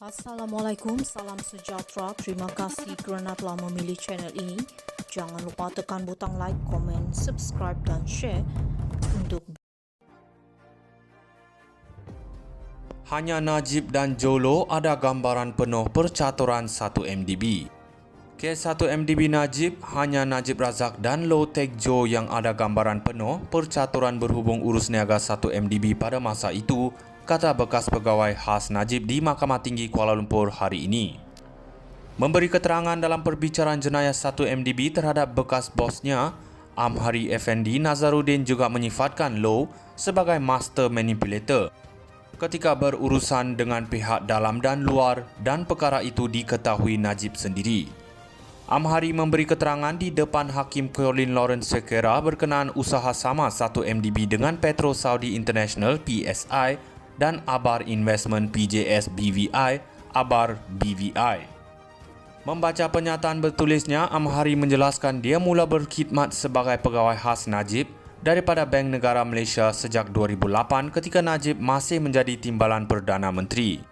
Assalamualaikum, salam sejahtera. Terima kasih kerana telah memilih channel ini. Jangan lupa tekan butang like, komen, subscribe dan share untuk Hanya Najib dan Jolo ada gambaran penuh percaturan 1 MDB. Kes 1 MDB Najib, hanya Najib Razak dan Low Tech Joe yang ada gambaran penuh percaturan berhubung urus niaga 1 MDB pada masa itu, kata bekas pegawai khas Najib di Mahkamah Tinggi Kuala Lumpur hari ini. Memberi keterangan dalam perbicaraan jenayah 1 MDB terhadap bekas bosnya, Amhari Effendi Nazaruddin juga menyifatkan Low sebagai master manipulator ketika berurusan dengan pihak dalam dan luar dan perkara itu diketahui Najib sendiri. Amhari memberi keterangan di depan Hakim Colin Lawrence Sekera berkenaan usaha sama 1 MDB dengan Petro Saudi International PSI dan Abar Investment PJS BVI, Abar BVI. Membaca pernyataan bertulisnya, Amhari menjelaskan dia mula berkhidmat sebagai pegawai khas Najib daripada Bank Negara Malaysia sejak 2008 ketika Najib masih menjadi Timbalan Perdana Menteri.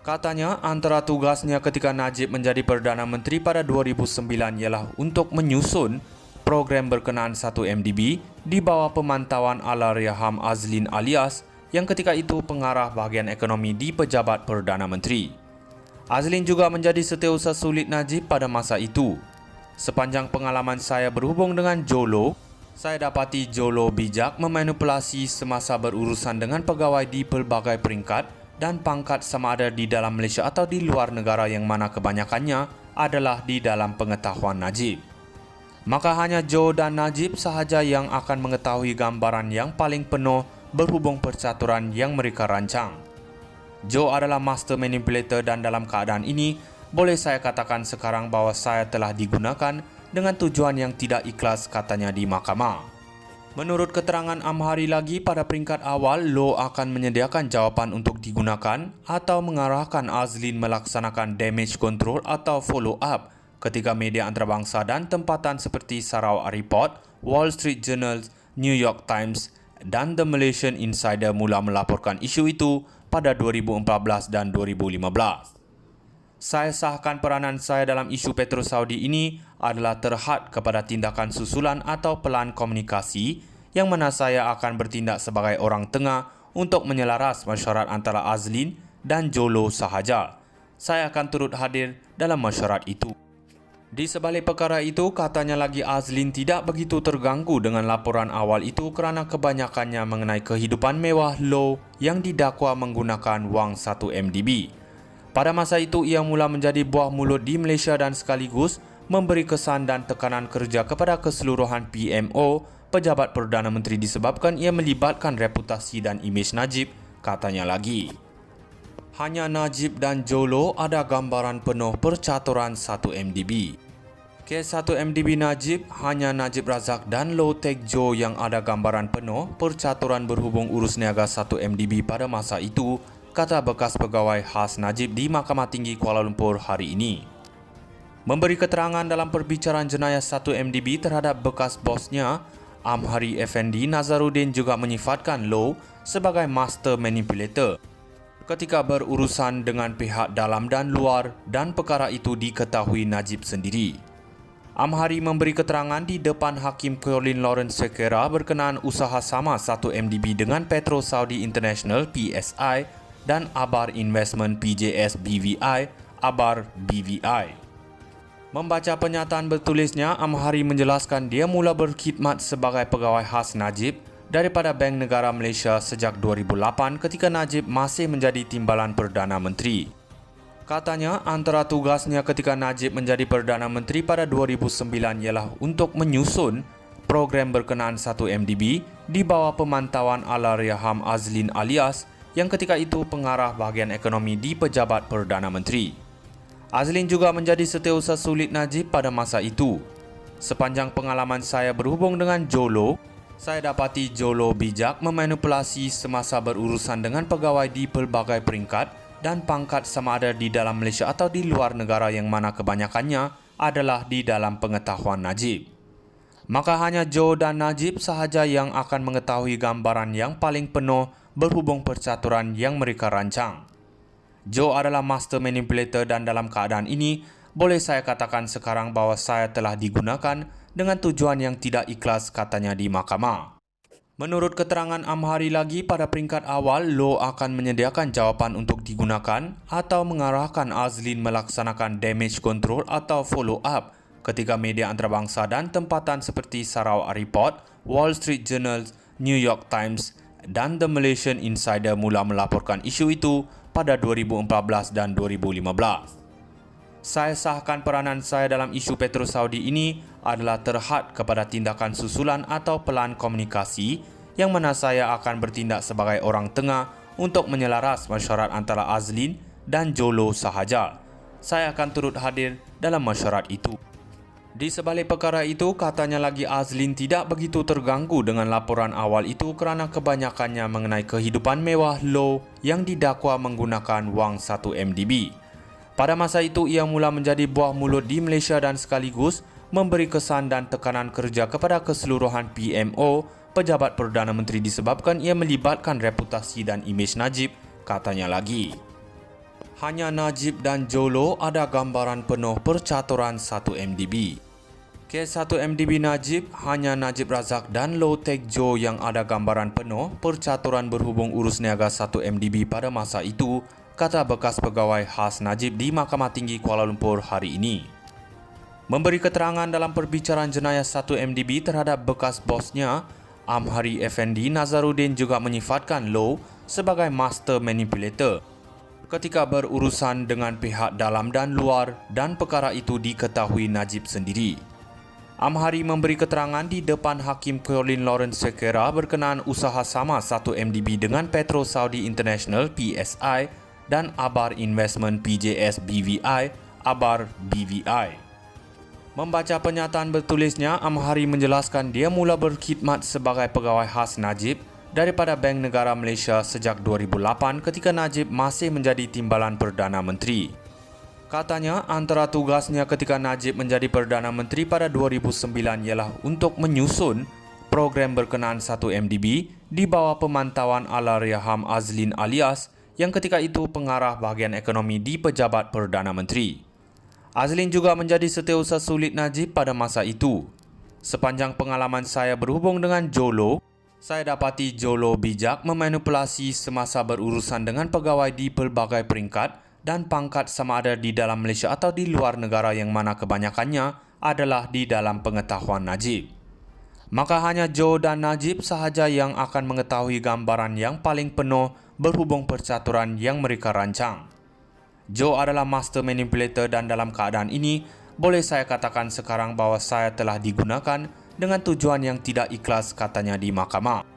Katanya, antara tugasnya ketika Najib menjadi Perdana Menteri pada 2009 ialah untuk menyusun program berkenaan 1 MDB di bawah pemantauan Allahyarham Azlin Alias yang ketika itu pengarah bahagian ekonomi di Pejabat Perdana Menteri. Azlin juga menjadi setiausaha sulit Najib pada masa itu. Sepanjang pengalaman saya berhubung dengan Jolo, saya dapati Jolo bijak memanipulasi semasa berurusan dengan pegawai di pelbagai peringkat dan pangkat sama ada di dalam Malaysia atau di luar negara yang mana kebanyakannya adalah di dalam pengetahuan Najib. Maka hanya Joe dan Najib sahaja yang akan mengetahui gambaran yang paling penuh berhubung percaturan yang mereka rancang. Joe adalah master manipulator dan dalam keadaan ini, boleh saya katakan sekarang bahawa saya telah digunakan dengan tujuan yang tidak ikhlas, katanya di mahkamah. Menurut keterangan Amhari lagi, pada peringkat awal, Low akan menyediakan jawapan untuk digunakan atau mengarahkan Azlin melaksanakan damage control atau follow up ketika media antarabangsa dan tempatan seperti Sarawak Report, Wall Street Journal, New York Times dan The Malaysian Insider mula melaporkan isu itu pada 2014 dan 2015. Saya sahkan peranan saya dalam isu Petro Saudi ini adalah terhad kepada tindakan susulan atau pelan komunikasi yang mana saya akan bertindak sebagai orang tengah untuk menyelaras mesyuarat antara Azlin dan Jolo sahaja. Saya akan turut hadir dalam mesyuarat itu. Di sebalik perkara itu, katanya lagi Azlin tidak begitu terganggu dengan laporan awal itu kerana kebanyakannya mengenai kehidupan mewah Low yang didakwa menggunakan wang 1 MDB. Pada masa itu, ia mula menjadi buah mulut di Malaysia dan sekaligus memberi kesan dan tekanan kerja kepada keseluruhan PMO, Pejabat Perdana Menteri disebabkan ia melibatkan reputasi dan imej Najib, katanya lagi. Hanya Najib dan Jolo ada gambaran penuh percaturan 1 MDB. Kes 1 MDB Najib, hanya Najib Razak dan Low Tech Joe yang ada gambaran penuh percaturan berhubung urus niaga 1 MDB pada masa itu, kata bekas pegawai khas Najib di Mahkamah Tinggi Kuala Lumpur hari ini. Memberi keterangan dalam perbicaraan jenayah 1 MDB terhadap bekas bosnya, Amhari Effendi Nazaruddin juga menyifatkan Low sebagai master manipulator ketika berurusan dengan pihak dalam dan luar dan perkara itu diketahui Najib sendiri. Amhari memberi keterangan di depan Hakim Colin Lawrence Sekera berkenaan usaha sama 1 MDB dengan Petro Saudi International PSI dan Abar Investment PJS BVI, Abar BVI. Membaca pernyataan bertulisnya, Amhari menjelaskan dia mula berkhidmat sebagai pegawai khas Najib daripada Bank Negara Malaysia sejak 2008 ketika Najib masih menjadi Timbalan Perdana Menteri. Katanya, antara tugasnya ketika Najib menjadi Perdana Menteri pada 2009 ialah untuk menyusun program berkenaan 1 MDB di bawah pemantauan Allahyarham Azlin Alias yang ketika itu pengarah bahagian ekonomi di Pejabat Perdana Menteri. Azlin juga menjadi setiausaha sulit Najib pada masa itu. Sepanjang pengalaman saya berhubung dengan Jolo, saya dapati Jolo bijak memanipulasi semasa berurusan dengan pegawai di pelbagai peringkat dan pangkat sama ada di dalam Malaysia atau di luar negara yang mana kebanyakannya adalah di dalam pengetahuan Najib. Maka hanya Joe dan Najib sahaja yang akan mengetahui gambaran yang paling penuh berhubung percaturan yang mereka rancang. Joe adalah master manipulator dan dalam keadaan ini, boleh saya katakan sekarang bahawa saya telah digunakan dengan tujuan yang tidak ikhlas, katanya di mahkamah. Menurut keterangan Amhari lagi, pada peringkat awal, Low akan menyediakan jawapan untuk digunakan atau mengarahkan Azlin melaksanakan damage control atau follow up ketika media antarabangsa dan tempatan seperti Sarawak Report, Wall Street Journal, New York Times dan The Malaysian Insider mula melaporkan isu itu pada 2014 dan 2015. Saya sahkan peranan saya dalam isu Petro Saudi ini adalah terhad kepada tindakan susulan atau pelan komunikasi yang mana saya akan bertindak sebagai orang tengah untuk menyelaras mesyuarat antara Azlin dan Jolo sahaja. Saya akan turut hadir dalam mesyuarat itu. Di sebalik perkara itu, katanya lagi Azlin tidak begitu terganggu dengan laporan awal itu kerana kebanyakannya mengenai kehidupan mewah Low yang didakwa menggunakan wang 1 MDB. Pada masa itu, ia mula menjadi buah mulut di Malaysia dan sekaligus memberi kesan dan tekanan kerja kepada keseluruhan PMO, pejabat Perdana Menteri disebabkan ia melibatkan reputasi dan imej Najib, katanya lagi. Hanya Najib dan Jolo ada gambaran penuh percaturan 1 MDB. Kes 1 MDB Najib, hanya Najib Razak dan Low Taek Joe yang ada gambaran penuh percaturan berhubung urus niaga 1 MDB pada masa itu, kata bekas pegawai khas Najib di Mahkamah Tinggi Kuala Lumpur hari ini. Memberi keterangan dalam perbicaraan jenayah 1 MDB terhadap bekas bosnya, Amhari Effendi Nazaruddin juga menyifatkan Low sebagai master manipulator ketika berurusan dengan pihak dalam dan luar dan perkara itu diketahui Najib sendiri. Amhari memberi keterangan di depan Hakim Colin Lawrence Sekera berkenaan usaha sama 1 MDB dengan Petro Saudi International PSI dan Abar Investment PJS BVI Abar BVI. Membaca pernyataan bertulisnya, Amhari menjelaskan dia mula berkhidmat sebagai pegawai khas Najib daripada Bank Negara Malaysia sejak 2008 ketika Najib masih menjadi Timbalan Perdana Menteri. Katanya, antara tugasnya ketika Najib menjadi Perdana Menteri pada 2009 ialah untuk menyusun program berkenaan 1 MDB di bawah pemantauan Allahyarham Azlin Alias yang ketika itu pengarah bahagian ekonomi di Pejabat Perdana Menteri. Azlin juga menjadi setiausaha sulit Najib pada masa itu. Sepanjang pengalaman saya berhubung dengan Jolo, saya dapati Jolo bijak memanipulasi semasa berurusan dengan pegawai di pelbagai peringkat dan pangkat sama ada di dalam Malaysia atau di luar negara yang mana kebanyakannya adalah di dalam pengetahuan Najib. Maka hanya Joe dan Najib sahaja yang akan mengetahui gambaran yang paling penuh berhubung percaturan yang mereka rancang. Joe adalah master manipulator dan dalam keadaan ini, boleh saya katakan sekarang bahawa saya telah digunakan dengan tujuan yang tidak ikhlas, katanya di mahkamah.